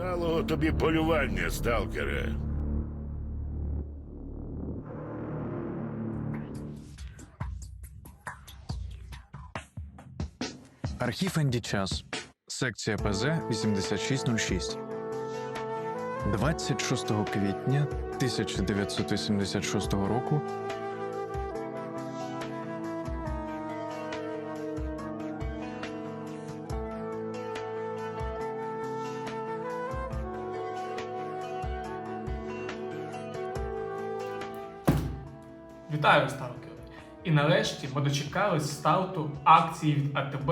Вдалого тобі полювання, сталкере. Архів Енді Час. Секція ПЗ 8606. 26 квітня 1986 року Вітаю, сталкери! І нарешті ми дочекались старту акції від АТБ,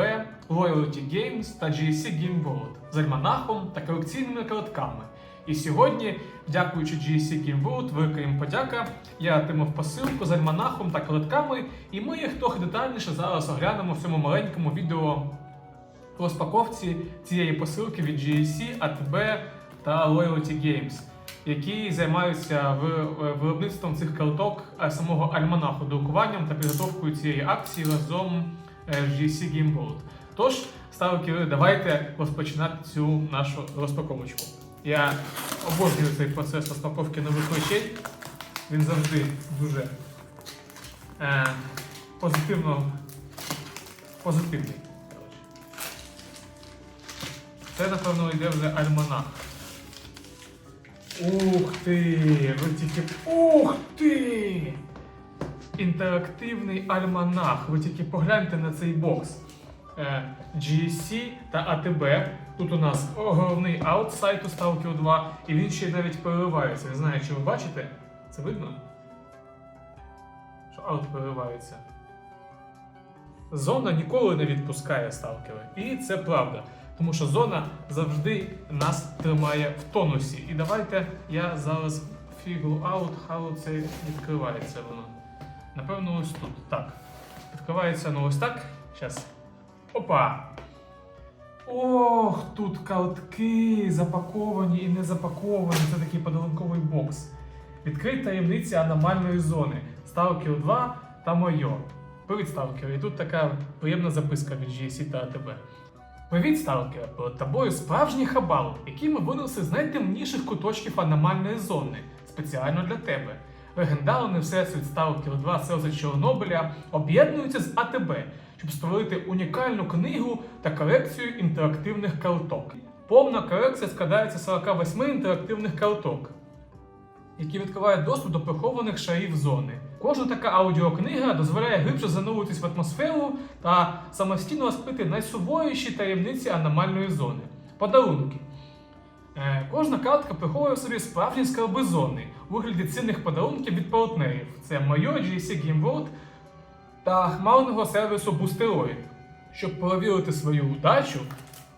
Loyalty Games та GSC Game World з альманахом та колекційними картками. І сьогодні, дякуючи GSC Game World, велика їм подяка, я отримав посилку з альманахом та картками, і ми їх трохи детальніше зараз оглянемо в цьому маленькому відео розпаковці цієї посилки від GSC, АТБ та Loyalty Games, які займаються виробництвом цих карток самого альманаху, друкуванням та підготовкою цієї акції разом з GSC Game World. Тож, сталкери, давайте розпочинати цю нашу розпаковочку. Я обожнюю цей процес розпаковки нових речей. Він завжди дуже позитивний. Це, напевно, йде вже альманах. Ух ти! Ух ти! Інтерактивний альманах. Ви тільки погляньте на цей бокс. GSC та АТБ. Тут у нас головний аут сайту Stalker 2, і він ще навіть переливається. Не знаю, чи ви бачите. Це видно? Що аут переливається. Зона ніколи не відпускає сталкери. І це правда. Тому що зона завжди нас тримає в тонусі. І давайте я зараз figure out, how це відкривається воно. Напевно, ось тут. Так. Відкривається воно ось так. Зараз. Опа! Ох, тут картки запаковані і не запаковані. Це такий подарунковий бокс. Відкрий таємниці аномальної зони. Stalker 2 та Майо. Привіт, сталкери. І тут така приємна записка від GSC та АТБ. Привіт, сталкер! Перед тобою справжній хабал, який ми винесли з найтемніших куточків аномальної зони, спеціально для тебе. Легендарний всесвіт Stalker 2 Селзи Чорнобиля об'єднуються з АТБ, щоб створити унікальну книгу та колекцію інтерактивних карток. Повна колекція складається з 48 інтерактивних карток, які відкривають доступ до прихованих шарів зони. Кожна така аудіокнига дозволяє глибше зануритись в атмосферу та самостійно розкрити найсуворіші таємниці аномальної зони. Подарунки. Кожна картка приховує в собі справжні скарби зони у вигляді цінних подарунків від партнерів. Це Майо, GSC Game World та хмарного сервісу Boosteroid. Щоб перевірити свою удачу,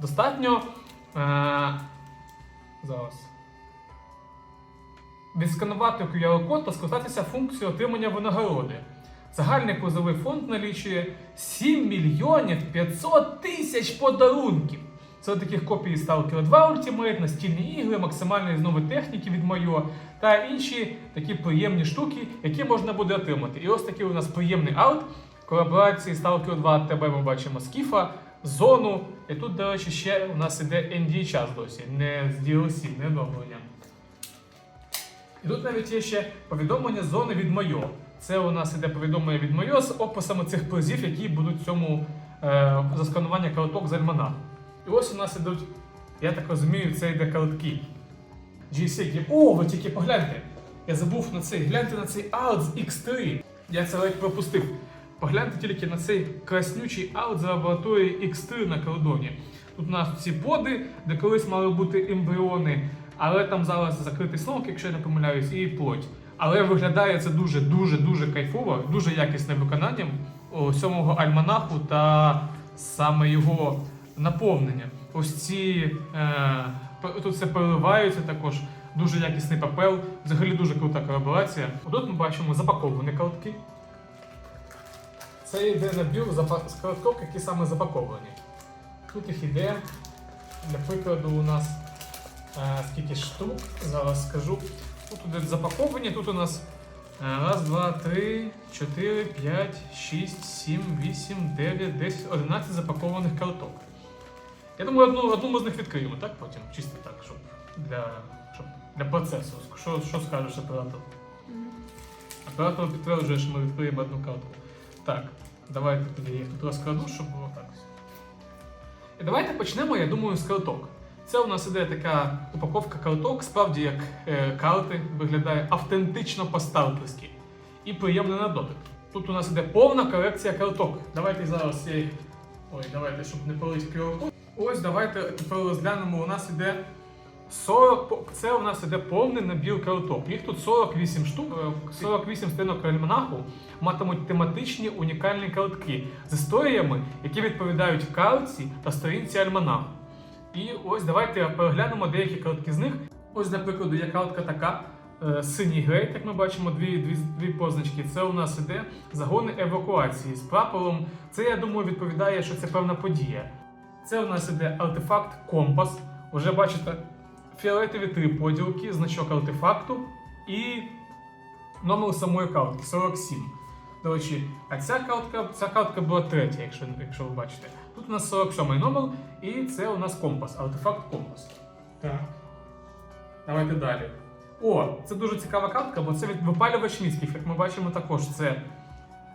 достатньо відсканувати QR-код та скористатися функцією отримання винагороди. Загальний призовий фонд налічує 7 мільйонів 500 тисяч подарунків. Це таких копій Stalker 2 Ultimate, настільні ігри, максимальної знови техніки від Майо та інші такі приємні штуки, які можна буде отримати. І ось такий у нас приємний аут. Колаборації Stalker 2 ТБ ми бачимо Скіфа, Зону. І тут, до речі, ще у нас іде ND час досі, не з DLC, не оновлення. І тут навіть є ще повідомлення зони від Майо. Це у нас іде повідомлення від Майо з описами цих призів, які будуть в цьому засканування карток з альманаху. І ось у нас ідуть, я так розумію, це йде картки. GSC. О, ви тільки погляньте! Я забув на цей, гляньте на цей аут з X3. Я це ледь пропустив. Погляньте тільки на цей краснючий аут з лабораторії X3 на кордоні. Тут у нас ці поди, де колись мали бути ембріони, але там зараз закритий снок, якщо я не помиляюсь, і плоть. Але виглядає це дуже кайфово, дуже якісним виконанням сьомого альманаху та саме його наповнення. Ось ці, тут все переливається також, дуже якісний папел, взагалі дуже крута колаборація. Тут ми бачимо запаковані картки. Це йде набір з карток, які саме запаковані. Тут їх іде, для прикладу, у нас скільки штук, зараз скажу. Тут ідуть запаковані, тут у нас 1, 2, 3, 4, 5, 6, 7, 8, 9, 10, 11 запакованих карток. Я думаю, одну ми з них відкриємо, так? Потім, чисто так, щоб для процесу. Що скажеш оператор? Оператор підтверджує, що ми відкриємо одну картку. Так, давайте тоді я їх тут розкладу, щоб було так. І давайте почнемо, я думаю, з карток. Це у нас іде така упаковка карток, справді як карти, виглядає автентично по-сталкерськи і приємно на дотик. Тут у нас іде повна колекція карток. Давайте зараз я їх... Ой, давайте, щоб не палити QR-код. Ось, давайте тепер розглянемо, у нас іде 40... Це у нас іде повний набір карток. Їх тут 48 штук, 48 сторінок альманаху матимуть тематичні унікальні картки з історіями, які відповідають картці та сторінці альманаху. І ось давайте переглянемо деякі картки з них. Ось, наприклад, є картка така, синій грейд, як ми бачимо, дві позначки. Це у нас іде загони евакуації з прапором. Це, я думаю, відповідає, що це певна подія. Це у нас іде артефакт компас. Уже бачите, фіолетові 3 поділки, значок артефакту і номер самої картки 47. До речі, а ця картка була третя, якщо ви бачите. Тут у нас 47-й номер, і це у нас компас, артефакт компас. Так. Давайте далі. О, це дуже цікава картка, бо це випалювач мізків, як ми бачимо також. Це,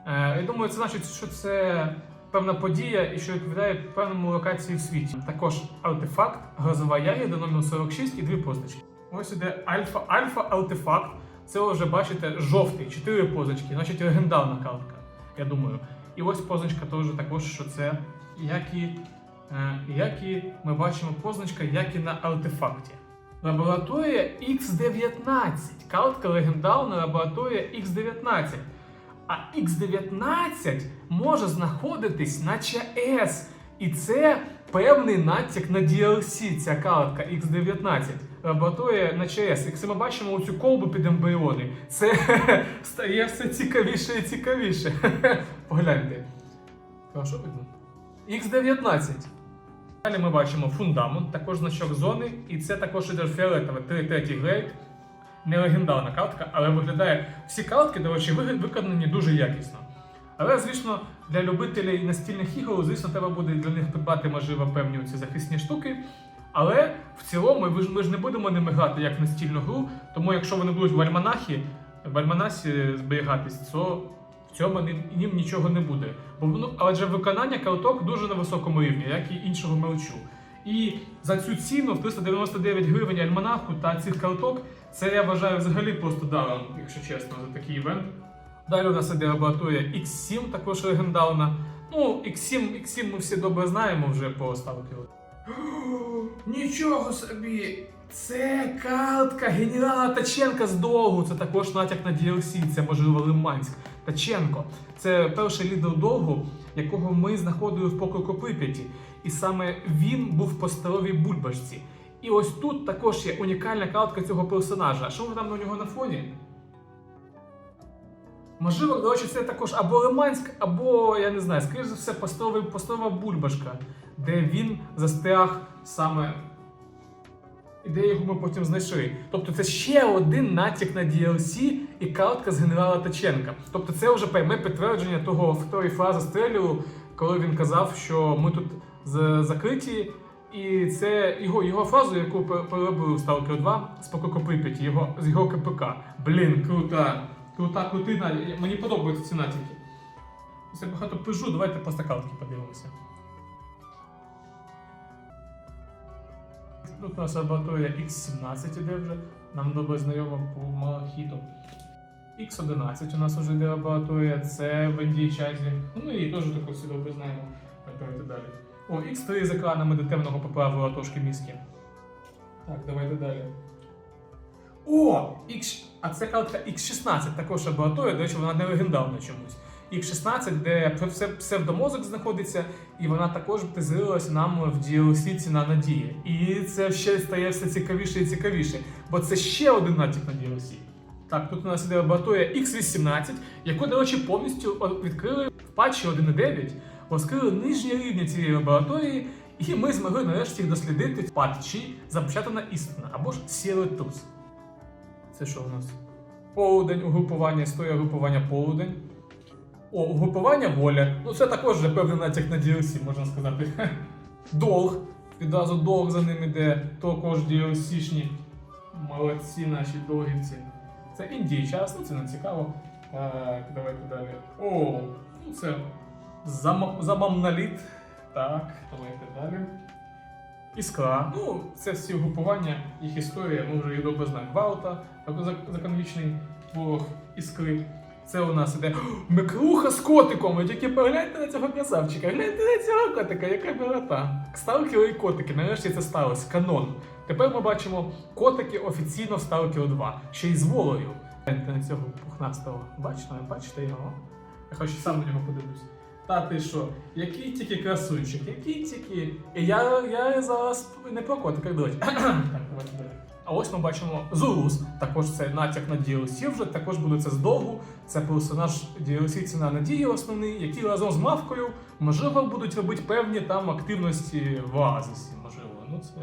я думаю, це значить, що це певна подія і що відповідає певному локації в світі. Також артефакт, грозова ягода номер 46 і 2 позначки. Ось іде альфа-артефакт. Це вже, бачите, жовтий, 4 позначки, значить легендарна картка, я думаю. І ось позначка також, що це, як і ми бачимо позначка, як і на артефакті. Лабораторія X19. Картка легендарна лабораторія X19. А X19 може знаходитись на ЧАЕС. І це певний натяк на DLC, ця картка X19. Лабораторія на ЧАЕС. Якщо ми бачимо оцю колбу під ембріони, це стає все цікавіше і цікавіше. Погляньте. Хорошо видно? X19. Далі ми бачимо фундамент, також значок зони, і це також іде фіолетове 3-3 грейд. Не легендарна картка, але виглядає... Всі картки, до речі, виконані дуже якісно. Але, звісно, для любителів настільних ігор, звісно, треба буде для них придбати, можливо, певні ці захисні штуки. Але в цілому ми ж не будемо ними грати як в настільну гру, тому якщо вони будуть в альманасі зберігатись, то в цьому їм нічого не буде. Адже виконання карток дуже на високому рівні, як і іншого мерчу. І за цю ціну в 399 гривень альманаху та цих карток, це я вважаю взагалі просто даром, якщо чесно, за такий івент. Далі у нас іде лабораторія X7, також легендарна. Ну, X7 ми всі добре знаємо вже по сталкеру. Нічого собі! Це картка генерала Таченка з Долгу. Це також натяк на DLC, це можливо Лиманськ. Таченко. Це перший лідер Долгу, якого ми знаходили в покроку Прип'яті. І саме він був по старовій бульбашці. І ось тут також є унікальна картка цього персонажа. А що ви там у нього на фоні? Можливо, до речі, це також або Лиманськ, або, я не знаю, скоріш за все, посторова бульбашка, де він застряг саме, і де його ми потім знайшли. Тобто це ще один натяк на DLC і картка з генерала Таченка. Тобто це вже пряме підтвердження тої фрази Стрелю, коли він казав, що ми тут закриті. І це його фразу, яку переробив Stalker 2 з покроку Прип'яті, з його КПК. Блін, крутий натяк. Мені подобаються ці натяки. Це багато пижу, давайте просто картки подивимося. Тут у нас лабораторія X17 іде вже, нам добре знайома по Малахіту. X11 у нас вже йде лабораторія, це в Індійчазі. Ну і теж таку всі добре знаємо. Давайте далі. О, X3 з екранами до темного поправила трошки мізки. Так, давайте далі. О! А це картка X16, також лабораторія, до речі, вона не легендарна чомусь. X16, де псевдомозок знаходиться, і вона також тезирилась нам в DLC «Ціна надії». І це ще стає все цікавіше і цікавіше, бо це ще один натяк на DLC. Так, тут у нас іде лабораторія X18, яку, до речі, повністю відкрили в патчі 1.9, розкрили нижні рівні цієї лабораторії, і ми змогли нарешті їх дослідити в патчі «Запечатана істина» або ж «Сірий туз». Це що у нас? Полудень, угрупування, історія угрупування полудень. О, угрупування воля. Ну це також вже певний натяк на DLC, можна сказати. Долг. Відразу долг за ним іде, також DLC-шні. Молодці наші долгівці. Це Індії час, ну це не цікаво. Так, давайте далі. О, ну це замамналіт. Так, давайте далі. Іскра. Ну, це всі угрупування, їх історія, ми вже її добре знаємо. Валта, законвічний ворог іскри. Це у нас іде Мекруха з котиком. Ви тільки погляньте на цього красавчика, гляньте на цього котика, яка милота. Сталкери і котики, нарешті це сталося, канон. Тепер ми бачимо котики офіційно в Stalker 2, ще й з волею. Гляньте на цього пухнастого. Бачите його? Я хоч сам на нього подивлюсь. Та ти що, який тільки красунчик, який тільки. І я зараз не про котика, до речі. Так, давайте далі. А ось ми бачимо Зурус, також це натяк на DLC вже, також буде це з довгу. Це персонаж DLC Ціна Надії основний, який разом з Мавкою, можливо, будуть робити певні там активності в Оазисі, можливо. Ну це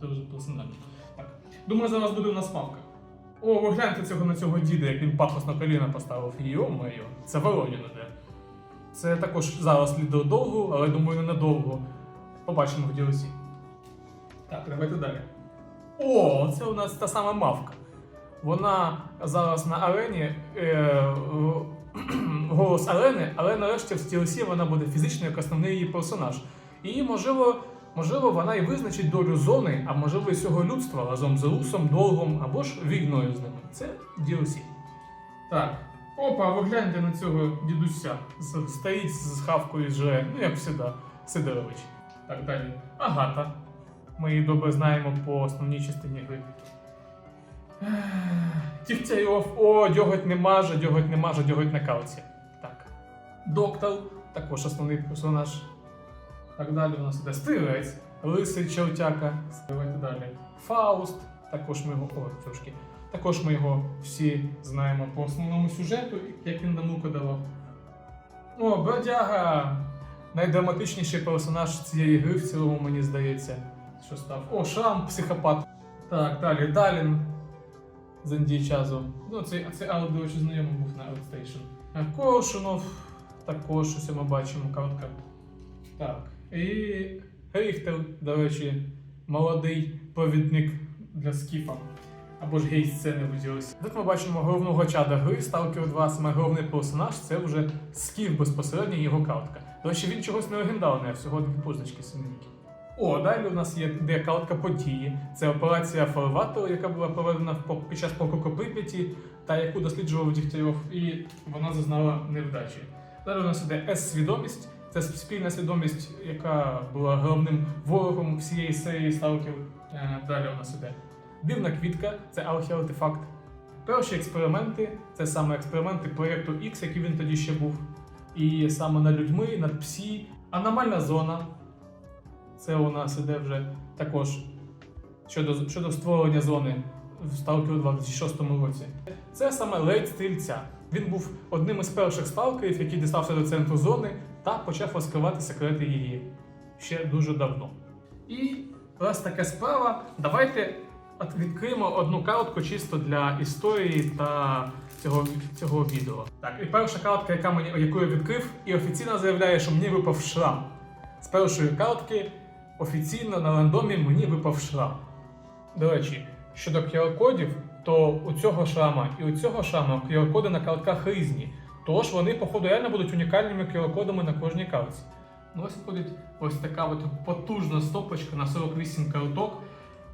дуже персонально. Так. Думаю, зараз буде у нас Мавка. О, ви гляньте на цього діда, як він пафосно коліна поставив. Йо-моє, це Воронін іде. Це також зараз лідер довго, але думаю, ненадовго. Побачимо в DLC. Так, давайте далі. О, це у нас та сама Мавка. Вона зараз на арені, голос арени, але нарешті в DLC вона буде фізичною як основний її персонаж. І можливо вона і визначить долю зони, а можливо і всього людства разом з Русом, Долгом або ж війною з ними. Це DLC. Так. Опа, ви гляньте на цього дідуся. Стоїть з хавкою з ну як завжди, Сидорович. Так далі. Агата. Ми її добре знаємо по основній частині гри. Тіхтяйов. О, дьоготь не маже, дьоготь на калці. Так. Доктор. Також основний персонаж. Так далі у нас іде Стрілець. Лисий Чертяка. Давайте далі. Фауст. Також ми його... О, трошки. Також ми його всі знаємо по основному сюжету, як він нам руку давав. О, Бродяга! Найдраматичніший персонаж цієї гри в цілому, мені здається. Що став? О, Шрам, психопат. Так, далі, Далін з Індійчазу. Ну, це аудіо чи знайомий був на Outstation. Коршунов, також щось ми бачимо, картка. Так, і Ріхтер, до речі, молодий провідник для скіфа. Або ж гей-сцени виділися. Тут ми бачимо головного чада гри, Stalker 2, саме головний персонаж, це вже скіф безпосередньо, його картка. До речі, він чогось не легендарний, а всього дві позначки синенькі. О, далі у нас є картка події. Це операція Фарватер, яка була проведена під час покроку Прип'яті, та яку досліджував Дігтярьов, і вона зазнала невдачі. Далі у нас іде С-свідомість. Це спільна свідомість, яка була головним ворогом всієї серії Stalker. Далі у нас іде Дивна квітка, це археартефакт. Перші експерименти, це саме експерименти проєкту X, який він тоді ще був. І саме над людьми, над псі. Аномальна зона. Це у нас іде вже також щодо створення зони в Stalker 2 в 2006 році. Це саме Лейд Стрільця. Він був одним із перших сталкерів, який дістався до центру зони та почав розкривати секрети її ще дуже давно. І раз така справа, давайте відкриємо одну картку чисто для історії та цього відео. Так, і перша картка, яку я відкрив, і офіційно заявляє, що мені випав шрам. З першої картки офіційно на рандомі мені випав шрам. До речі, щодо QR-кодів, то у цього шрама і у цього шрама QR-коди на картках різні. Тож вони, походу, реально будуть унікальними QR-кодами на кожній картці. Ну, ось виходить ось така от потужна стопочка на 48 карток,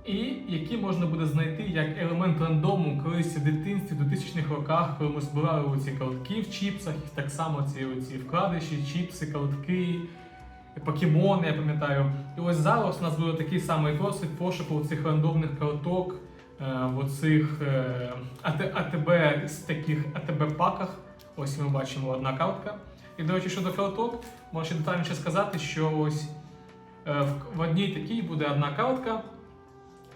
і які можна буде знайти як елемент рандому колись в дитинстві, в 2000-х роках, коли ми збирали оці картки в чіпсах, і так само ці вкладиші, чіпси, картки, покемони, я пам'ятаю. І ось зараз у нас буде такий самий пошук цих рандомних карток, в оцих АТБ-паках. Ось ми бачимо одна картка. І, до речі, щодо карток, можу ще детальніше сказати, що ось в одній такій буде одна картка.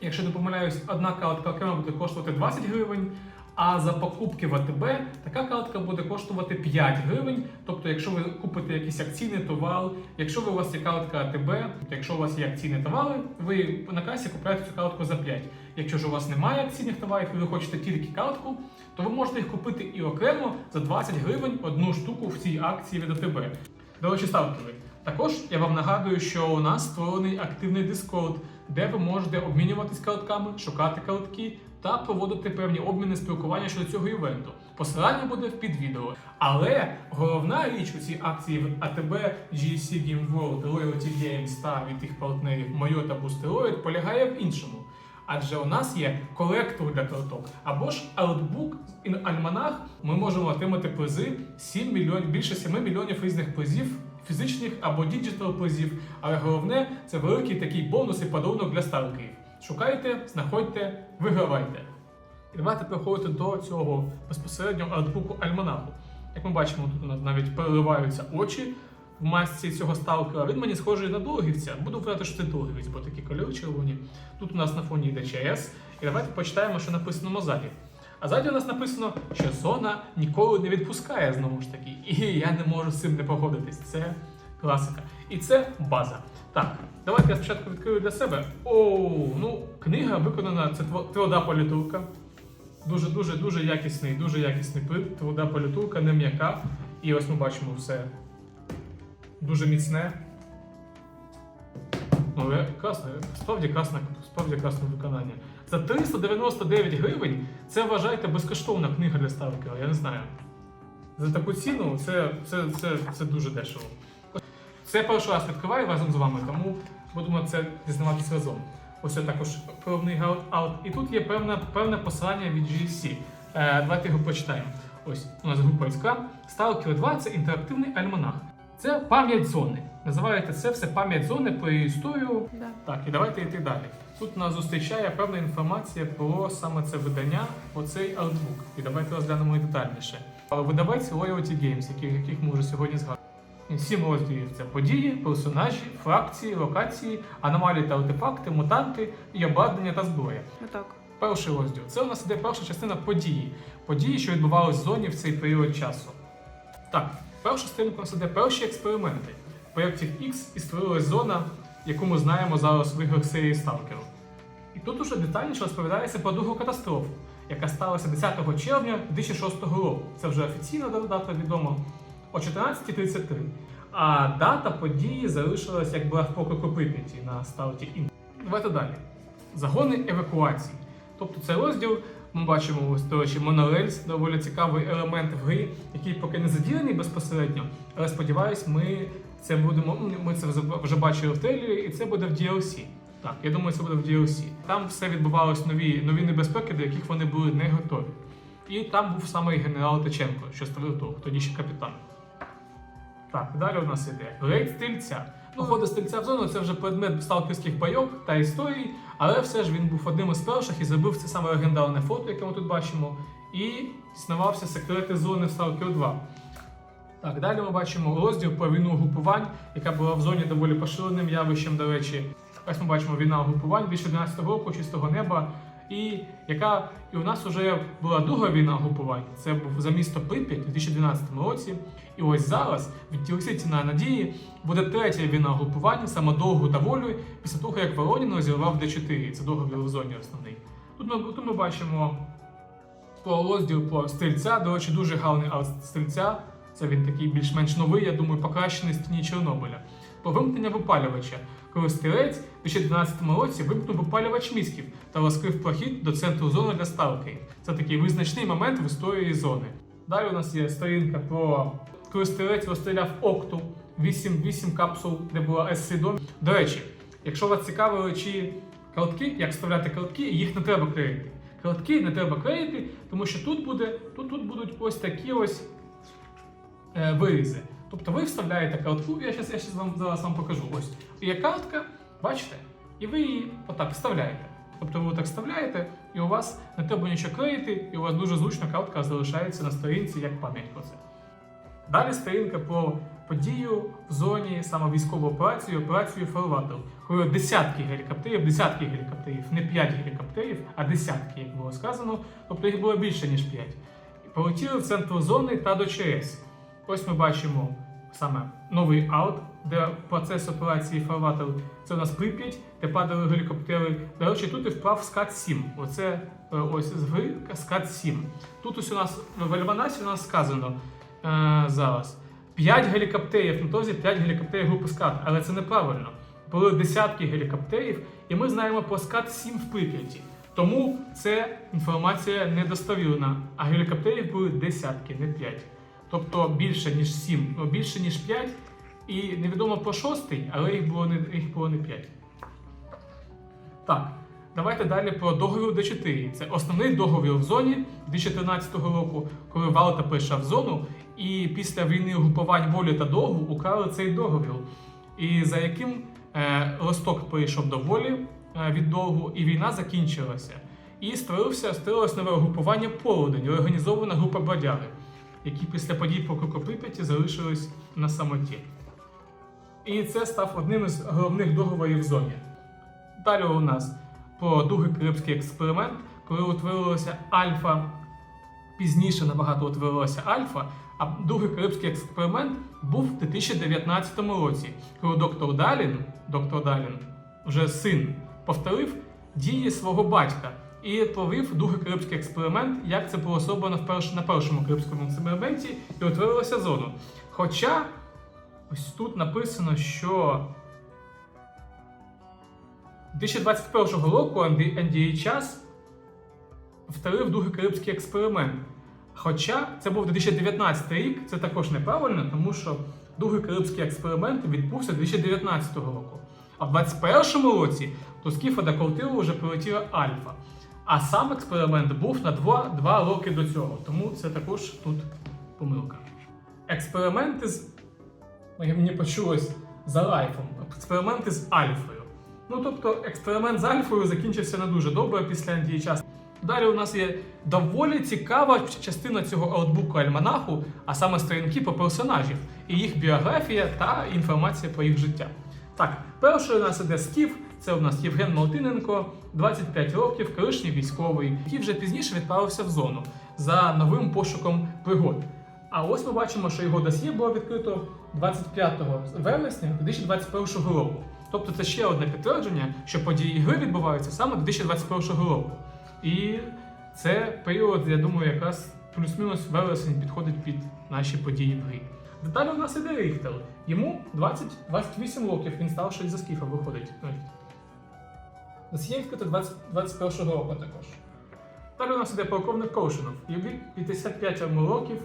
Якщо не помиляюсь, одна картка окремо буде коштувати 20 гривень, а за покупки в АТБ така картка буде коштувати 5 гривень. Тобто, якщо ви купите якийсь акційний товар, якщо у вас є картка АТБ, якщо у вас є акційні товари, ви на касі купуєте цю картку за 5. Якщо ж у вас немає акційних товарів і ви хочете тільки картку, то ви можете їх купити і окремо за 20 гривень одну штуку в цій акції від АТБ. До речі, сталкери, Також я вам нагадую, що у нас створений активний Discord, де ви можете обмінюватись картками, шукати картки та проводити певні обміни спілкування щодо цього івенту. Посилання буде під відео. Але головна річ у цій акції в АТБ, GSC Game World, Loyalty Games та від тих партнерів Mayo та Boosteroid полягає в іншому. Адже у нас є колектор для карток, або ж артбук і альманах. Ми можемо отримати призи більше 7 мільйонів різних призів, фізичних або діджитал призів. Але головне, це великий такий бонус і подарунок для сталкерів. Шукайте, знаходьте, вигравайте. І давайте переходити до цього безпосередньо артбуку альманаху. Як ми бачимо, тут у нас навіть переливаються очі в масці цього сталкера. Він мені схожий на Долгівця. Буду вважати, що це Долгівець, бо такі кольори червоні. Тут у нас на фоні йде ЧС. І давайте почитаємо, що написано на ззаді. А ззаді у нас написано, що зона ніколи не відпускає, знову ж таки. І я не можу з цим не погодитись. Це класика. І це база. Так, давайте я спочатку відкрию для себе. Книга виконана, це тверда політурка. Дуже якісний прint, тверда політурка, не м'яка. І ось ми бачимо все дуже міцне. Але класне, справді класне виконання. За 399 гривень це, вважайте, безкоштовна книга для сталкера, я не знаю. За таку ціну це дуже дешево. Це перший раз відкриваю разом з вами, тому будемо це дізнаватися разом. Ось це також пробний аут. І тут є певне посилання від GSC. Давайте його почитаємо. Ось у нас група СК. Stalker 2 – це інтерактивний альманах. Це пам'ять зони. Називаєте це все пам'ять зони про її історію. Да. Так, і давайте йти далі. Тут нас зустрічає певна інформація про саме це видання, оцей артбук. І давайте розглянемо її детальніше. Видавець Loyalty Games, яких ми вже сьогодні згадували. 7 розділів – це події, персонажі, фракції, локації, аномалії та артефакти, мутанти і обладнання та зброя. Отак. Перший розділ. Це у нас іде перша частина події. Події, що відбувалися в зоні в цей період часу. Так, перша сторінка у нас іде перші експерименти. Проєктів X і створилась зона, яку ми знаємо зараз в іграх серії Stalker. І тут уже детальніше розповідається про другу катастрофу, яка сталася 10 червня 2006 року. Це вже офіційна дата відома. О 14:33. А дата події залишилась, як була в покроку Прип'яті на старті Інт. Давайте далі. Загони евакуації. Тобто цей розділ ми бачимо ось, до речі, монорельс, доволі цікавий елемент в грі, який поки не заділений безпосередньо, але сподіваюсь, ми це вже бачили в трейлері, і це буде в DLC. Так, я думаю, це буде в DLC. Там все відбувалось нові небезпеки, до яких вони були не готові. І там був саме генерал Тиченко, що створив того, тоді ще капітан. Так, далі у нас іде рейд стрільця. Походи стрільця в зону – це вже предмет сталкерських бойок та історій, але все ж він був одним із перших і зробив це саме легендарне фото, яке ми тут бачимо, і дізнавався секрети зони в Stalker 2. Так, далі ми бачимо розділ про війну угрупувань, яка була в зоні доволі поширеним явищем, до речі. Ось ми бачимо війна угрупувань 2012 року, Чистого неба, і у нас вже була друга війна угрупувань. Це був за місто Прип'ять у 2012 році. І ось зараз від DLC «Ціна надії» буде третя війна угрупувань, саме Довгу та Волю, після того, як Воронін розірвав Д4. Це договір в зоні основний. Тут ми бачимо про розділ про стрільця. До речі, дуже гарний арт стрільця. Це він такий більш-менш новий, я думаю, покращений з тіні Чорнобиля. Про вимкнення випалювача. Коли стрілець у 2012 році вимкнув випалювач мізків та розкрив прохід до центру зони для сталкерів. Це такий визначний момент в історії зони. Далі у нас є сторінка про коли стрілець розстріляв Окту 8 капсул, де була SC-дом. До речі, якщо вас цікавили чи картки, як вставляти картки, їх не треба клеїти. Картки не треба клеїти, тому що тут будуть ось такі ось вирізи. Тобто ви вставляєте картку, я зараз вам покажу. Ось є картка, бачите? І ви її отак вставляєте. Тобто ви отак вставляєте, і у вас не треба нічого клеїти, і у вас дуже зручно картка залишається на сторінці як пам'ять про це. Далі сторінка про подію в зоні саме військової операцію Фарватер, коли десятки гелікоптерів, не 5 гелікоптерів, а десятки, як було сказано, тобто їх було більше, ніж 5. Полетіли в центр зони та до ЧС. Ось ми бачимо саме новий аут, де процес операції Фарватер. Це у нас Прип'ять, де падали гелікоптери. До речі, тут і вправ СКАД-7. Оце ось з гри СКАД-7. Тут ось у нас в альманасі у нас сказано зараз. 5 гелікоптерів, на тозі 5 гелікоптерів групи СКАД, але це неправильно. Були десятки гелікоптерів, і ми знаємо про СКАД-7 в Прип'яті. Тому це інформація недостовірна, а гелікоптерів були десятки, не 5. Тобто більше, ніж 7, більше, ніж 5, і невідомо про 6-й, але їх було не 5. Так, давайте далі про договір Д4. Це основний договір в зоні 2013 року, коли Валта прийшов в зону, і після війни угрупувань Волі та Довгу украли цей договір, і за яким Росток перейшов до Волі від Довгу, і війна закінчилася. І створилось нове угрупування Полудень, організована група бродяги, які після подій по Прип'яті залишились на самоті. І це став одним із головних договорів в зоні. Далі у нас про другий Карибський експеримент, коли утворилося Альфа, пізніше набагато утворилося Альфа, а другий Карибський експеримент був в 2019 році, коли доктор Далін, вже син, повторив дії свого батька і провів другий Карибський експеримент, як це було зроблено на першому Карибському експерименті, і утворилося зону. Хоча ось тут написано, що 2021 року Андрій Час повторив другий Карибський експеримент. Хоча це був 2019 рік, це також неправильно, тому що другий Карибський експеримент відбувся 2019 року. А в 2021 році до Скіфа до Калтилу вже прилетіла Альфа. А сам експеримент був на 2 роки до цього, тому це також тут помилка. Експерименти мені почулось за Лайфом, експерименти з Альфою. Ну тобто експеримент з Альфою закінчився не дуже добре після Андрія Часа. Далі у нас є доволі цікава частина цього аутбуку альманаху, а саме сторінки про персонажів, і їх біографія та інформація про їх життя. Так, перший у нас іде Скіф, це у нас Євген Малтиненко, 25 років, колишній військовий, який вже пізніше відправився в зону за новим пошуком пригод. А ось ми бачимо, що його досьє було відкрито 25 вересня 2021 року. Тобто це ще одне підтвердження, що події гри відбуваються саме 2021 року. І це період, я думаю, якраз плюс-мінус вересень підходить під наші події в грі. Далі у нас іде Ріхтер. Йому 28 років, він старший за Скіфа виходить. Досьє відкрито 21 року також. Далі у нас іде полковник Ковшинов. Йому 55 років,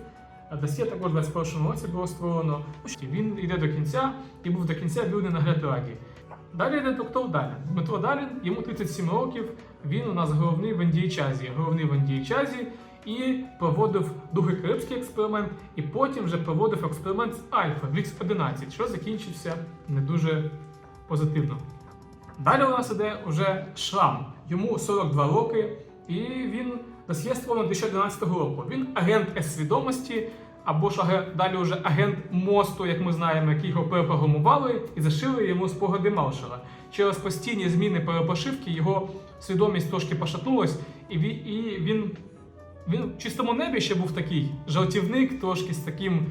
досьє також в 21 році було створено. Він йде до кінця і був до кінця вільний нагляд раді. Далі йде доктор Далін. Дмитро Далін, йому 37 років, він у нас головний в Індії-Чазі і проводив другий Карибський експеримент, і потім вже проводив експеримент з Альфа, Вікс-11, що закінчився не дуже позитивно. Далі у нас іде уже Шрам, йому 42 роки, і він досьє створено 2011 року. Він агент С-свідомості, або ж далі вже агент мосту, як ми знаємо, який його перепрограмували і зашили йому спогади Маршала. Через постійні зміни перепрошивки його свідомість трошки пошатнулась, і він в чистому небі ще був такий жартівник, трошки з таким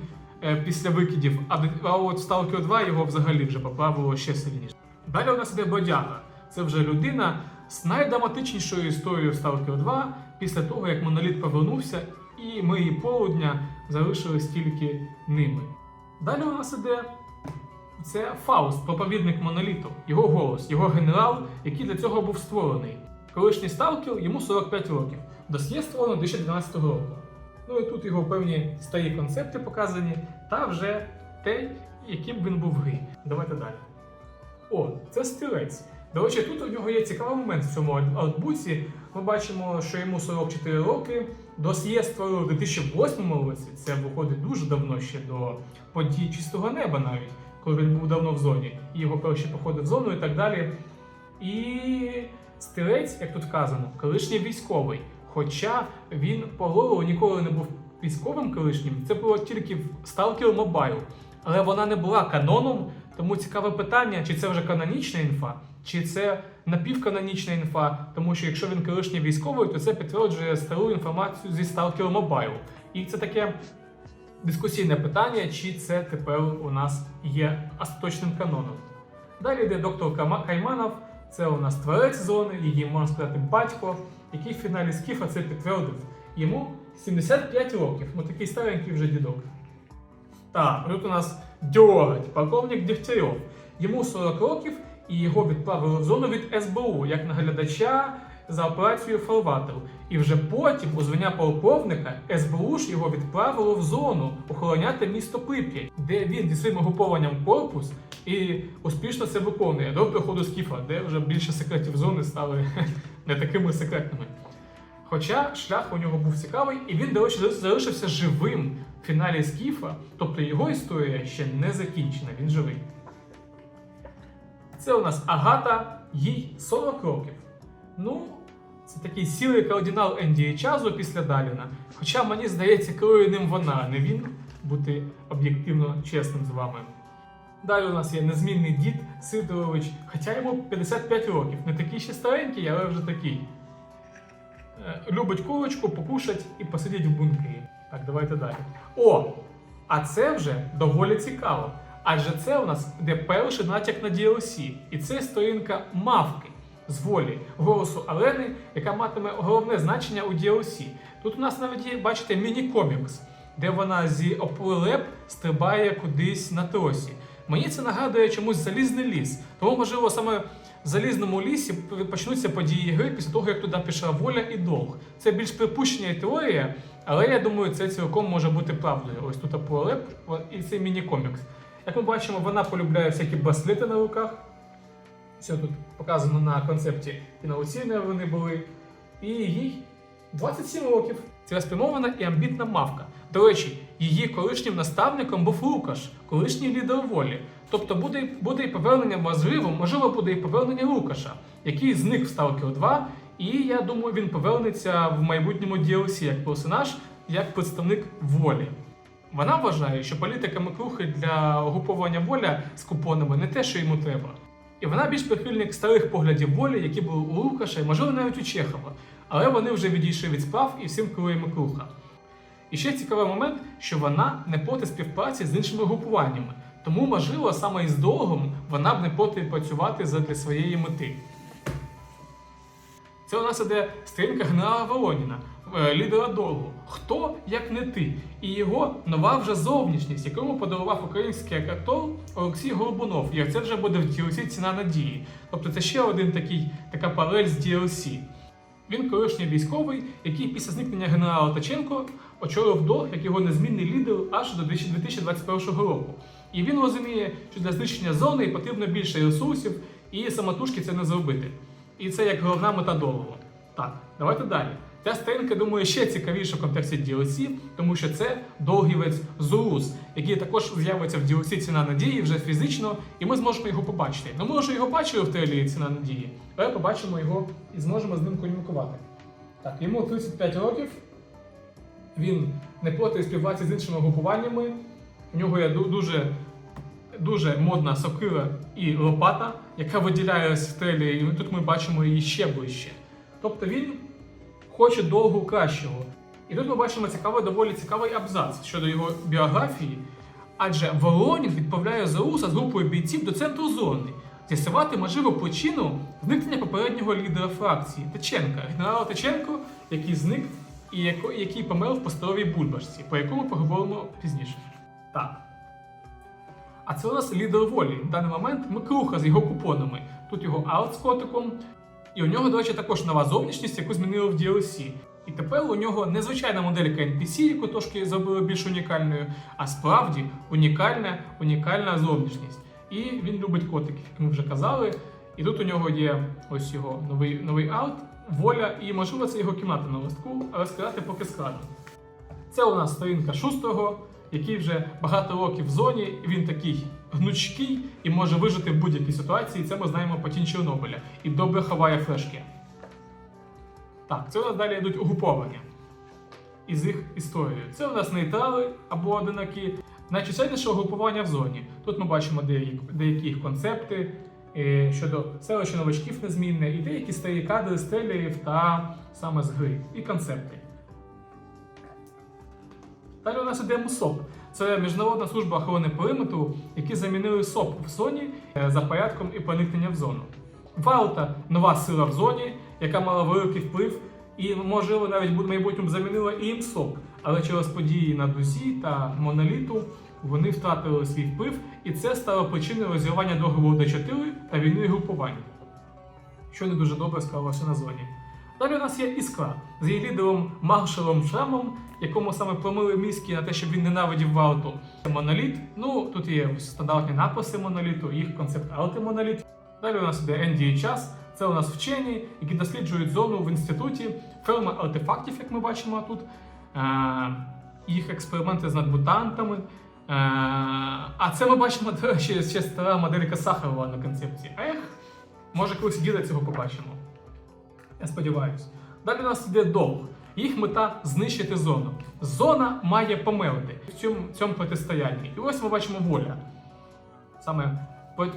після викидів, а от в Stalker 2 його взагалі вже поправило ще сильніше. Далі у нас іде бродяга. Це вже людина з найдраматичнішою історією в Stalker 2, після того, як Моноліт повернувся, і ми і Полудня залишились тільки ними. Далі у нас іде це Фауст, проповідник Моноліту, його голос, його генерал, який для цього був створений. Колишній сталкер, йому 45 років. Досьє створено 2012 року. Ну і тут його певні старі концепти показані, та вже те, яким він був в грі. Давайте далі. О, це стрілець. До речі, тут у нього є цікавий момент в цьому аутбуці. Ми бачимо, що йому 44 роки, досьє створили у 2008 році, це виходить дуже давно, ще до подій Чистого неба навіть, коли він був давно в зоні, і його перші походи в зону і так далі. І стрілець, як тут вказано, колишній військовий, хоча він по лору ніколи не був військовим колишнім, це було тільки в Stalker Mobile, але вона не була каноном, тому цікаве питання, чи це вже канонічна інфа, чи це напівканонічна інфа, тому що якщо він колишній військовий, то це підтверджує стару інформацію зі Stalker Mobile. І це таке дискусійне питання, чи це тепер у нас є остаточним каноном. Далі йде доктор Кайманов, це у нас творець зони, її, можна сказати, батько, який в фіналі Скіфа це підтвердив. Йому 75 років, ну такий старенький вже дідок. Так, тут у нас Дьоготь, полковник Дегтярьов. Йому 40 років і його відправили в зону від СБУ, як наглядача за операцією «Фарватер». І вже потім, у звання полковника, СБУ ж його відправило в зону охороняти місто Прип'ять, де він зі своїм угрупованням «Корпус» і успішно це виконує до приходу Скіфа, де вже більше секретів зони стали не такими секретними. Хоча шлях у нього був цікавий, і він, до речі, залишився живим в фіналі Скіфа, тобто його історія ще не закінчена, він живий. Це у нас Агата, їй 40 років. Ну, це такий сілий кардинал Ендії Чазу після Даліна. Хоча, мені здається, керує ним вона, а не він, бути об'єктивно чесним з вами. Далі у нас є незмінний дід Сидорович, хоча йому 55 років. Не такий ще старенький, але вже такий. Любить курочку, покушать і посидіть в бункері. Так, давайте далі. О! А це вже доволі цікаво. Адже це у нас де перший натяк на DLC. І це сторінка Мавки з волі, голосу Арени, яка матиме головне значення у DLC. Тут у нас навіть є, бачите, міні-комікс, де вона зі оплелеп стрибає кудись на тросі. Мені це нагадує чомусь Залізний ліс. Тому, можливо, саме в Залізному лісі почнуться події гри після того, як туди пішла воля і долг. Це більш припущення і теорія, але я думаю, це цілком може бути правдою. Ось тут оплелеп і цей міні-комікс. Як ми бачимо, вона полюбляє всякі браслети на руках. Все тут показано на концепті інноваційної вони були. І їй 27 років. Цілеспрямована і амбітна мавка. До речі, її колишнім наставником був Лукаш, колишній лідер волі. Тобто буде і повернення можливо буде і повернення Лукаша, який зник в Stalker 2, і я думаю, він повернеться в майбутньому DLC як персонаж, як представник волі. Вона вважає, що політика Микрухи для угруповання воля з купонами не те, що йому треба. І вона більш прихильник старих поглядів волі, які були у Лукаша і, можливо, навіть у Чехова. Але вони вже відійшли від справ і всім керує Микруха. І ще цікавий момент, що вона не проти співпраці з іншими групуваннями. Тому, можливо, саме із долгом вона б не проти працювати задля своєї мети. Це у нас іде сторінка генерала Вороніна, лідера долгу. Хто, як не ти? І його нова вже зовнішність, яку йому подарував український актор Олексій Горбунов. І це вже буде в DLC «Ціна надії». Тобто це ще така паралель з DLC. Він колишній військовий, який після зникнення генерала Ткаченко очолив долг як його незмінний лідер аж до 2021 року. І він розуміє, що для знищення зони потрібно більше ресурсів, і самотужки це не зробити. І це як головна мета долгу. Так, давайте далі. Ця сторінка, думаю, ще цікавіша в контексті DLC, тому що це долгівець Зурус, який також з'явиться в DLC «Ціна надії» вже фізично, і ми зможемо його побачити. Ну, ми вже його бачили в трейлері «Ціна надії», але побачимо його і зможемо з ним комунікувати. Так, йому 35 років, він не проти співпраці з іншими групуваннями, у нього є дуже модна сокира і лопата, яка виділяється в трейлері, і тут ми бачимо її ще ближче. Тобто він хоче долгу кращого. І тут ми бачимо доволі цікавий абзац щодо його біографії, адже Воронін відправляє Зауса з групою бійців до центру зони, з'ясувати можливу причину зникнення попереднього лідера фракції Ткаченка, генерала Ткаченко, який зник і який помер в посторовій бульбашці, про яку ми поговоримо пізніше. Так. А це у нас лідер волі. На даний момент Микруха з його купонами. Тут його арт з котиком. І у нього, до речі, також нова зовнішність, яку змінили в DLC. І тепер у нього незвичайна моделька NPC, яку трошки зробили більш унікальною, а справді унікальна зовнішність. І він любить котиків, як ми вже казали. І тут у нього є ось його новий арт, воля, і можливо це його кімната на листку, але сказати поки складно. Це у нас сторінка Шустрого, який вже багато років в зоні, і він такий гнучкий і може вижити в будь-якій ситуації, це ми знаємо по тінь Чорнобиля, і добре ховає флешки. Так, це у нас далі йдуть угруповання із їх історією. Це у нас нейтрали або одинаки, найчисельніше угрупування в зоні. Тут ми бачимо деякі їх концепти щодо селища новачків незмінне, і деякі старі кадри з трейлерів та саме з гри, і концепти. Далі у нас іде МСОП. Це Міжнародна служба охорони периметру, які замінили СОП в зоні за порядком і проникнення в зону. Валта – нова сила в зоні, яка мала великий вплив і, можливо, навіть в майбутньому замінила і МСОП. Але через події на Дузі та Моноліту вони втратили свій вплив, і це стало причиною розірвання договору Д4 та війни групувань, що не дуже добре склалося на зоні. Далі у нас є Іскра з її лідером Маршалом Шрамом, якому саме промили мізки на те, щоб він ненавидів Валту. Моноліт. Ну, тут є стандартні написи моноліту, їх концепт-арти моноліт. Далі у нас іде Енді і Час. Це у нас вчені, які досліджують зону в інституті, ферми артефактів, як ми бачимо тут, їх експерименти з надмутантами. А це ми бачимо, до речі, ще стара моделька Сахарова на концепції. Може колись діда цього побачимо. Я сподіваюся. Далі у нас йде Долг. Їх мета – знищити зону. Зона має померти в цьому протистоянні. І ось ми бачимо Воля. Саме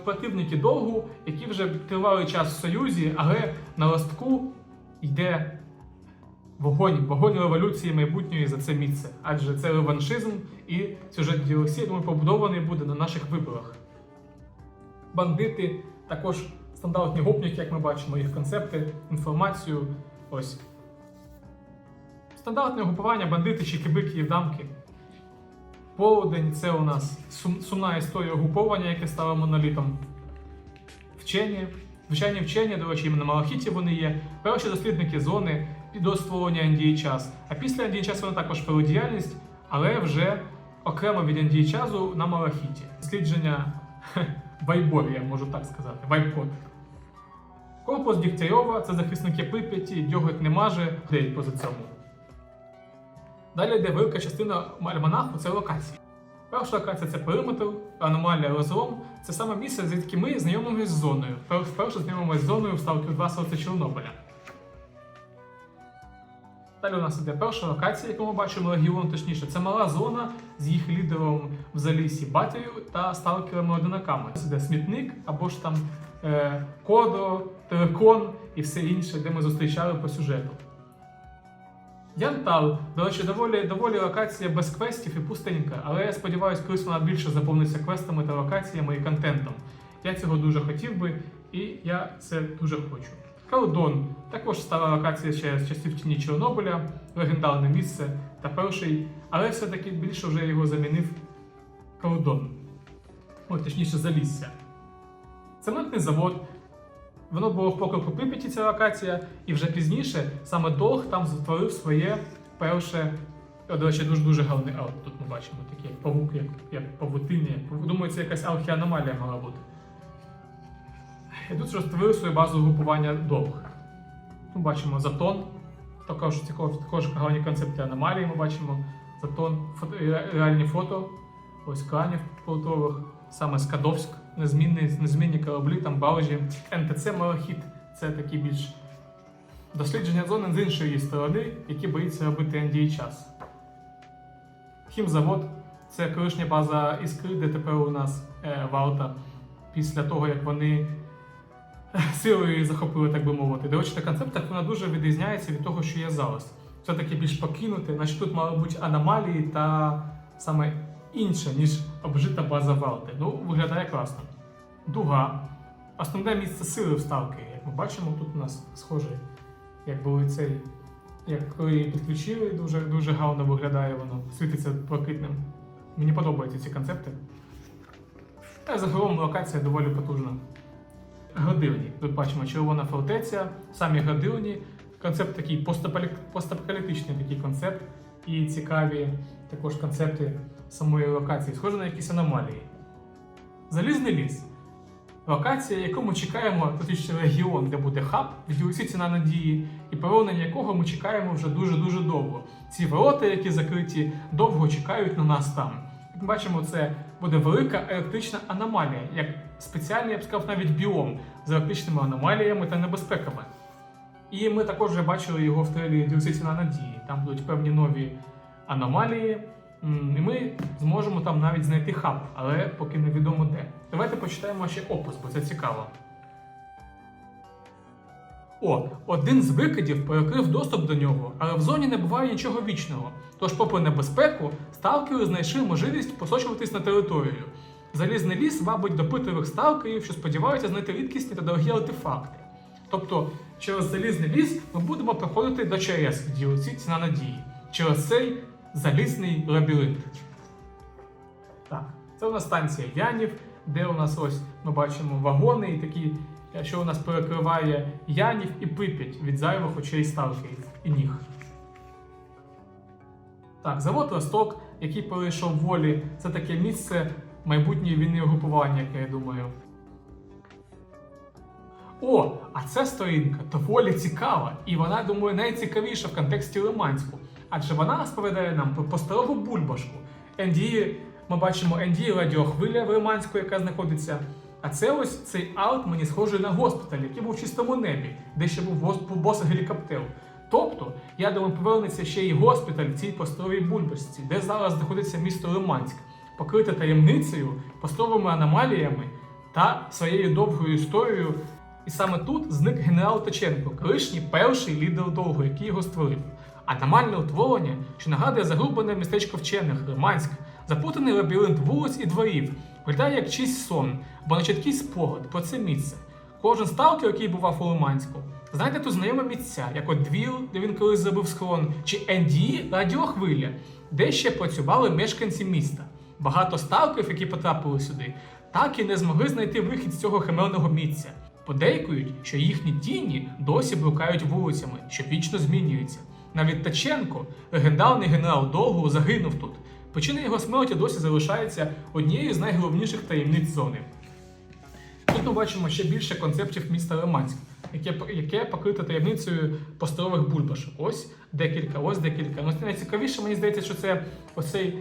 противники Долгу, які вже тривалий час в Союзі, але на листку йде вогонь революції майбутньої за це місце. Адже це реваншизм і сюжет DLC, я думаю, побудований буде на наших виборах. Бандити також стандартні гопніки, як ми бачимо, їх концепти, інформацію. Ось. Стандартне групування, бандити, чики-бики, євдамки. Полудень – це у нас сумна історія угруповання, яке стало монолітом. Вчені. Звичайні вчені, до речі, на Малахіті вони є. Перші дослідники зони до створення Енді і Час. А після Енді і Час вони також вели діяльність, але вже окремо від Енді і Часу на Малахіті. Дослідження вайбові, я можу так сказати, вайбкод. Корпус Дігтярьова – це захисники Прип'яті, Дьоготь не маже, людей поза цьому. Далі йде велика частина альманаху – це локації. Перша локація – це периметр, аномалія розлом – це саме місце, звідки ми знайомимося з зоною. Вперше знайомимося з зоною в Stalker 2 серце Чорнобиля. Далі у нас йде перша локація, яку ми бачимо регіон, точніше, це мала зона з їх лідером в залісі Батію та сталкерами-одинаками. Це йде смітник, або ж там Кодо, Терекон і все інше, де ми зустрічали по сюжету. Янтал, до речі, доволі локація без квестів і пустенька, але я сподіваюся, колись вона більше заповниться квестами та локаціями і контентом. Я цього дуже хотів би, і я це дуже хочу. Калдон – також стара локація ще з часів тіні Чорнобиля, легендарне місце та перший, але все-таки більше вже його замінив Калдон. Точніше, Залісся. Цементний завод. Воно було в покроку Прип'яті, ця локація, і вже пізніше саме Долг там створив своє перше, до речі, дуже гарний арт. Тут ми бачимо такі як павук, як павутиння. Думаю, це якась археаномалія мала бути. І тут вже створив свою базу групування Долг. Тут бачимо Затон, також гарні концепти аномалії ми бачимо. Затон, реальні фото, ось кланів портових, саме Скадовськ. Незмінні кораблі, там баржі. НТЦ Малахіт – це такі більш дослідження зони з іншої сторони, які боїться робити Енді і Час. Хімзавод – це колишня база Іскри, де тепер у нас Варта, після того, як вони силою захопили, так би мовити. До речі, на концептах вона дуже відрізняється від того, що є зараз. Все-таки більш покинути, значить тут мали бути аномалії та саме інше, ніж обжита база Варти. Ну, виглядає класно. Дуга. Основне місце сили в Сталкері. Як ми бачимо, тут у нас схоже, як були цей, як коли її підключили, дуже гарно виглядає воно, світиться блакитним. Мені подобаються ці концепти. Та загалом локація доволі потужна. Градивні. Тут бачимо червона фортеця, самі градивні. Концепт такий постапокаліптичний такий концепт. І цікаві також концепти самої локації. Схоже на якісь аномалії. Залізний ліс. Локація, яку ми чекаємо, точніше регіон, де буде хаб, в DLC «Ціна надії», і повернення якого ми чекаємо вже дуже-дуже довго. Ці ворота, які закриті, довго чекають на нас там. Як ми бачимо, це буде велика електрична аномалія, як спеціальний, я б сказав, навіть біом з електричними аномаліями та небезпеками. І ми також вже бачили його в трейлері DLC «Ціна надії». Там будуть певні нові аномалії, і ми зможемо там навіть знайти хаб, але поки невідомо де. Давайте почитаємо ще опис, бо це цікаво. Один з викидів перекрив доступ до нього, але в зоні не буває нічого вічного. Тож, попри небезпеку, сталкери знайшли можливість просочуватись на територію. Залізний ліс вабить допитливих сталкерів, що сподіваються знайти рідкісні та дорогі артефакти. Тобто, через залізний ліс ми будемо проходити до ЧАЕС в DLC «Ціна надії». Через цей залізний лабіринт. Так, це у нас станція Янів, де у нас ось ми бачимо вагони і такі, що у нас перекриває Янів і Прип'ять від зайвих очей сталкерів і ніг. Так, завод Росток, який перейшов волі, це таке місце майбутньої війни угрупування, яке я думаю. О, а ця сторінка доволі цікава, і вона, думаю, найцікавіша в контексті Лиманську. Адже вона розповідає нам про старову бульбашку. NDE, ми бачимо NDE радіохвиля в Лиманську, яка знаходиться. А це ось цей арт мені схожий на госпіталь, який був в чистому небі, де ще був бос-гелікоптер. Тобто, я думаю, повернеться ще й госпіталь в цій просторовій бульбашці, де зараз знаходиться місто Лиманськ, покрите таємницею, просторовими аномаліями та своєю довгою історією. І саме тут зник генерал Ткаченко, колишній перший лідер Долгу, який його створив. Аномальне утворення, що нагадує загрублене містечко вчених, Лиманськ, запутаний лабіринт вулиць і дворів, виглядає як чийсь сон, або наче спогад про це місце. Кожен сталкер, який бував у Лиманську, знайде тут знайоме місця, як от двір, де він колись забив схорон, чи NDE радіохвиля, де ще працювали мешканці міста. Багато сталкерів, які потрапили сюди, так і не змогли знайти вихід з цього химерного місця. Подейкують, що їхні тіні досі блукають вулицями, що вічно змінюються. Навіть Ткаченко, легендарний генерал Долгу, загинув тут. Причина його смерті досі залишається однією з найголовніших таємниць зони. Тут ми бачимо ще більше концептів міста Лиманськ, яке покрите таємницею просторових бульбашок. Ось декілька. Ну, найцікавіше, мені здається, що це оцей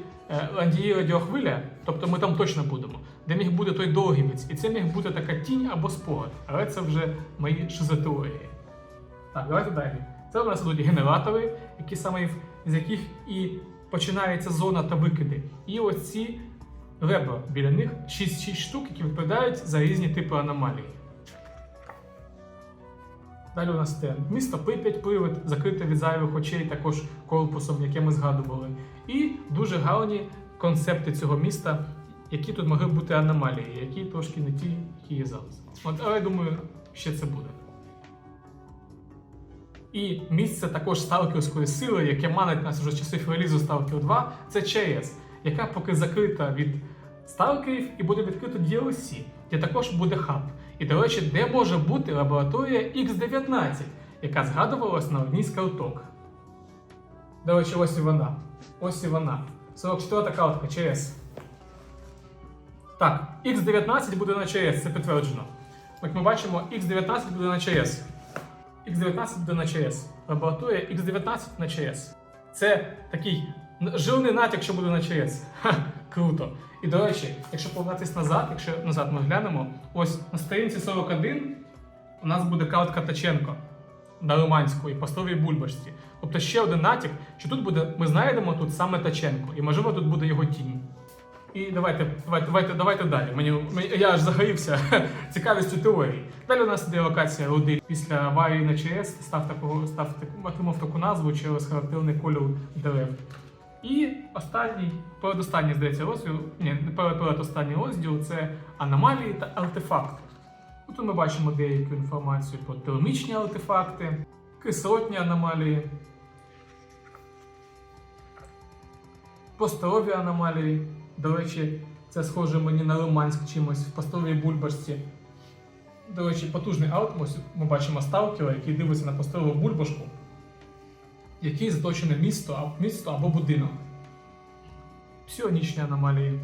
NDE радіохвиля, тобто ми там точно будемо, де міг бути той довгівець, і це міг бути така тінь або спогад, але це вже мої шизотеорії. Так, давайте далі. Це у нас ідуть генератори, з яких і починається зона та викиди. І ось ці ребра біля них, 6 штук, які відповідають за різні типи аномалій. Далі у нас те місто Прип'ять, привид, закрите від зайвих очей, також корпусом, яке ми згадували. І дуже гарні концепти цього міста, які тут могли бути аномалії, які трошки не ті, які є зараз. Але я думаю, ще це буде. І місце також сталкерської сили, яке манить нас вже з часів релізу Stalker 2, це ЧАЕС, яка поки закрита від сталкерів і буде відкрито DLC, де також буде хаб. І, до речі, де може бути лабораторія X-19, яка згадувалась на одній з карток. До речі, ось і вона. Ось і вона. 44-та картка ЧАЕС. Так, X-19 буде на ЧАЕС, це підтверджено. Як ми бачимо, X-19 буде на ЧАЕС. X-19 буде на ЧАЕС. Лабораторія X-19 на ЧАЕС. Це такий жирний натяк, що буде на ЧАЕС. Ха, круто. І, до речі, якщо повернутися назад, якщо назад ми глянемо, ось на сторінці 41 у нас буде картка Ткаченко на Лиманську і просторовій бульбашці. Тобто ще один натяк, що тут буде, ми знайдемо тут саме Ткаченко, і можливо тут буде його тінь. І давайте далі. Я аж загорівся цікавістю теорії. Далі у нас іде локація Руди. Після аварії на ЧАЕС отримав таку назву через характерний кольор дерев. І передостанній, здається, розділ, передостанній розділ – це аномалії та артефакти. Тут ми бачимо деяку інформацію про термічні артефакти, кислотні аномалії, просторові аномалії. До речі, це схоже мені на Лиманськ чимось в просторовій бульбашці. До речі, потужний арт, ось ми бачимо сталкера, який дивиться на просторову бульбашку, який заточене місто або будинок. Псіонічні аномалії.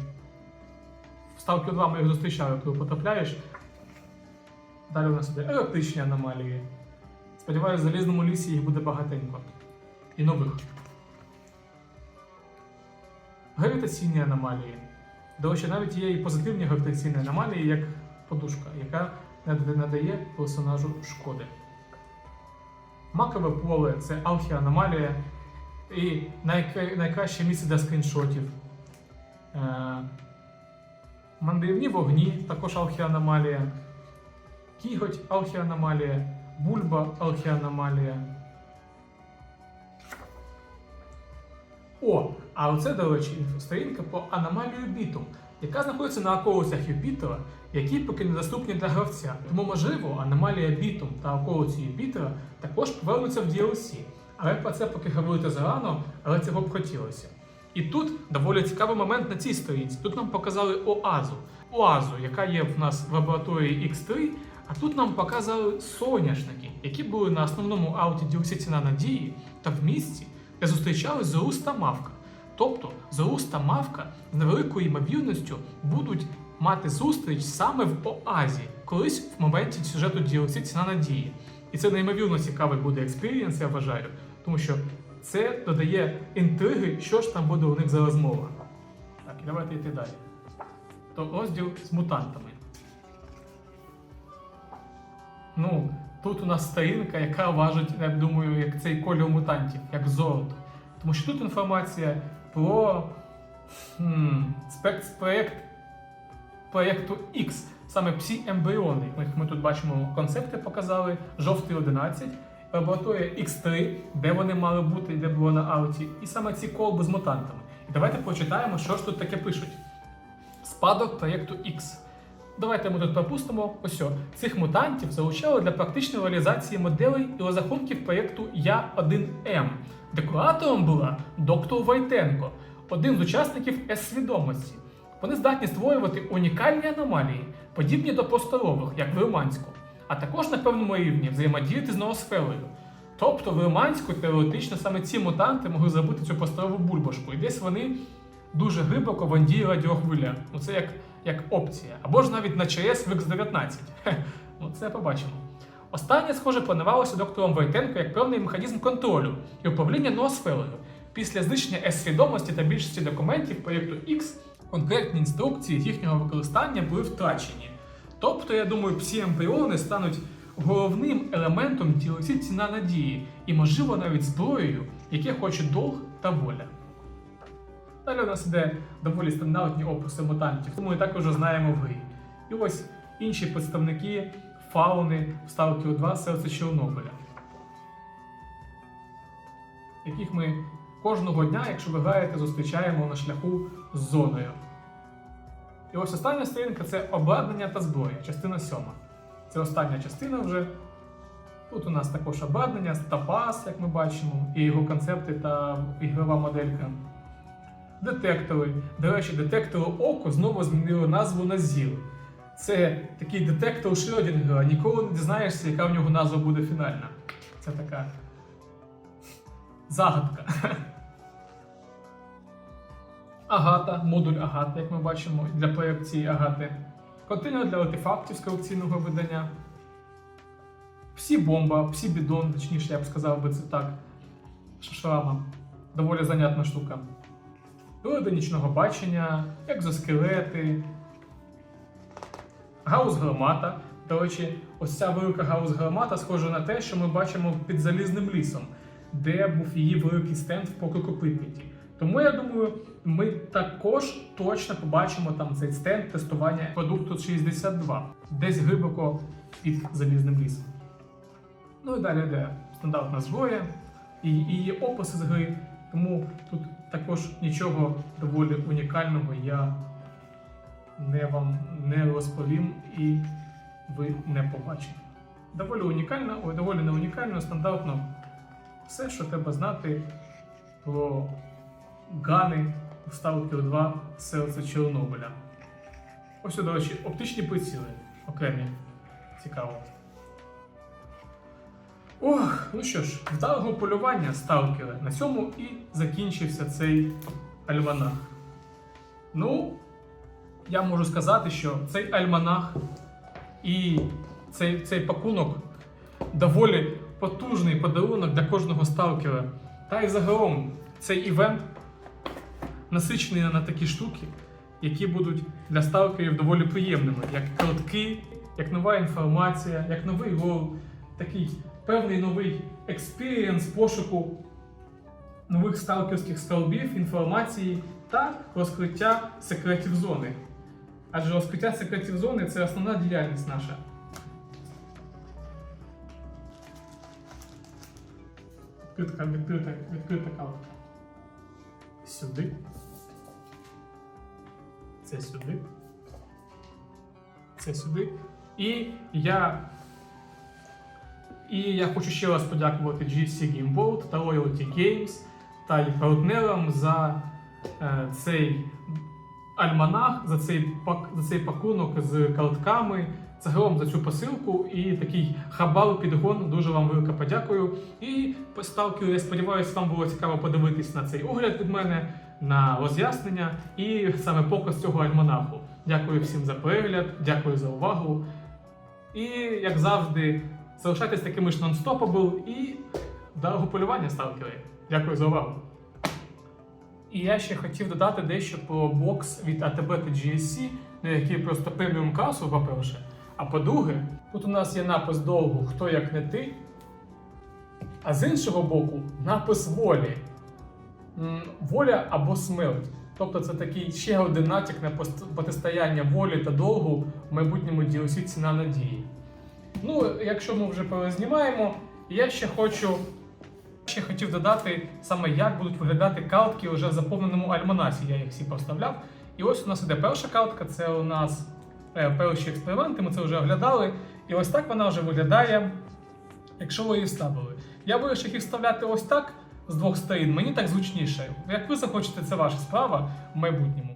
В Stalker 2 ми їх зустрічали, коли потрапляєш. Далі у нас іде електричні аномалії. Сподіваюсь, в Залізному лісі їх буде багатенько. І нових. Гравітаційні аномалії. До речі, навіть є і позитивні гравітаційні аномалії, як подушка, яка надає персонажу шкоди. Макове поле – це архіаномалія і найкраще місце для скріншотів. Мандрівні вогні – також архіаномалія. Кіготь – архіаномалія. Бульба – архіаномалія. А оце, до речі, сторінка про аномалію Бітум, яка знаходиться на околицях Юпітера, які поки недоступні для гравця. Тому, можливо, аномалія Бітум та околиці Юпітера також повернуться в DLC. Але про це поки говорити зарано, але цього б хотілося. І тут доволі цікавий момент на цій сторінці. Тут нам показали Оазу, яка є в нас в лабораторії X3, а тут нам показали соняшники, які були на основному ауті DLC Ціна Надії та в місці, де зустрічались Зорус та Мавка. Тобто Зорус та Мавка з невеликою ймовірністю будуть мати зустріч саме в Оазі, колись в моменті сюжету DLC Ціна Надії. І це неймовірно цікавий буде експірієнс, я вважаю, тому що це додає інтриги, що ж там буде у них за розмова. Так, і давайте йти далі. То розділ з мутантами. Ну, тут у нас сторінка, яка важить, я думаю, як цей кольор мутантів, як золото. Тому що тут інформація про проєкту X, саме псі-ембріони. Ми тут бачимо концепти показали, жовтий 11, лабораторія X3, де вони мали бути, де було на ауті, і саме ці колби з мутантами. І давайте почитаємо, що ж тут таке пишуть. Спадок проєкту X. Давайте ми тут пропустимо. Ось о. Цих мутантів залучали для практичної реалізації моделей і розрахунків проєкту Я-1М. Декоратором була доктор Войтенко, один з учасників С-свідомості. Вони здатні створювати унікальні аномалії, подібні до просторових, як в Риманську, а також на певному рівні взаємодіяти з ноосферою. Тобто в Риманську теоретично саме ці мутанти могли зробити цю просторову бульбашку, і десь вони дуже глибоко вандіє радіохвиля. Ну це як опція. Або ж навіть на ЧС в X-19. Ну це побачимо. Останнє, схоже, планувалося доктором Войтенко як певний механізм контролю і управління ноосферою. Після знищення С-свідомості та більшості документів проєкту X конкретні інструкції їхнього використання були втрачені. Тобто, я думаю, псі-ембріони стануть головним елементом DLC Ціна Надії і, можливо, навіть зброєю, яке хоче долг та воля. Далі у нас іде доволі стандартні описи мутантів, тому ми також знаємо в грі. І ось інші представники фауни в Stalker 2 Серце Чорнобиля, яких ми кожного дня, якщо ви граєте, зустрічаємо на шляху з зоною. І ось остання сторінка – це обладнання та зброя, частина 7. Це остання частина вже. Тут у нас також обладнання, Топаз, як ми бачимо, і його концепти та ігрова моделька. Детектори. До речі, детектору Око знову змінили назву на ЗІЛ. Це такий детектор Шрёдінгера, ніколи не дізнаєшся, яка в нього назва буде фінальна. Це така загадка. Агата, модуль Агата, як ми бачимо, для проєкції Агати. Контейнер для артефактів з колекційного видання. Псі-бомба, псі-бідон, точніше, я б сказав би це так. Шрама. Доволі занятна штука. Прилади нічного бачення, екзоскелети. Гаус-гармата. До речі, ось ця велика гаус-гармата схожа на те, що ми бачимо під Залізним лісом, де був її великий стенд в поклику Прип'яті. Тому, я думаю, ми також точно побачимо там цей стенд тестування продукту 62, десь глибоко під Залізним лісом. Ну і далі йде стандартна зброя і її описи з гри, тому тут також нічого доволі унікального я вам не розповім і ви не побачите. Доволі унікально, ой, доволі не унікально, стандартно все, що треба знати про гани в Stalker 2 Серце Чорнобиля. Ось, до речі, оптичні приціли окремі. Цікаво. Ох, ну що ж, вдалого полювання, сталкери. На цьому і закінчився цей альманах. Ну, я можу сказати, що цей альманах і цей пакунок доволі потужний подарунок для кожного сталкера. Та й загалом цей івент насичений на такі штуки, які будуть для сталкерів доволі приємними, як картки, як нова інформація, як новий лор, такий певний новий експірієнс пошуку нових сталкерських столбів, інформації та розкриття секретів зони. Адже розкриття секретів зони – це основна діяльність наша. Відкрита картка. Сюди. Це сюди. Це сюди. І я хочу ще раз подякувати GSC Game World та Loyalty Games та й партнерам за цей альманах, за цей пакунок з картками, загалом за цю посилку і такий хабар-підгон. Дуже вам велика подякую. І сталкеру, я сподіваюся, вам було цікаво подивитись на цей огляд від мене, на роз'яснення і саме показ цього альманаху. Дякую всім за перегляд, дякую за увагу. І, як завжди, залишайтесь такими ж нон-стопабл і вдалого полювання, сталкери. Дякую за увагу. І я ще хотів додати дещо про бокс від ATB та GSC, який просто преміум класу, по-перше. А по-друге, тут у нас є напис довгу «Хто як не ти», а з іншого боку напис волі. Воля або смерть. Тобто це такий ще один натяк на протистояння волі та довгу в майбутньому DLC «Ціна надії». Ну, якщо ми вже перезнімаємо, я ще хотів додати саме, як будуть виглядати картки вже в заповненому альманасі. Я їх всі поставляв. І ось у нас іде перша картка, це у нас перші експерименти, ми це вже оглядали. І ось так вона вже виглядає, якщо ви її вставили. Я вирішив їх вставляти ось так, з двох сторін, мені так зручніше. Як ви захочете, це ваша справа в майбутньому.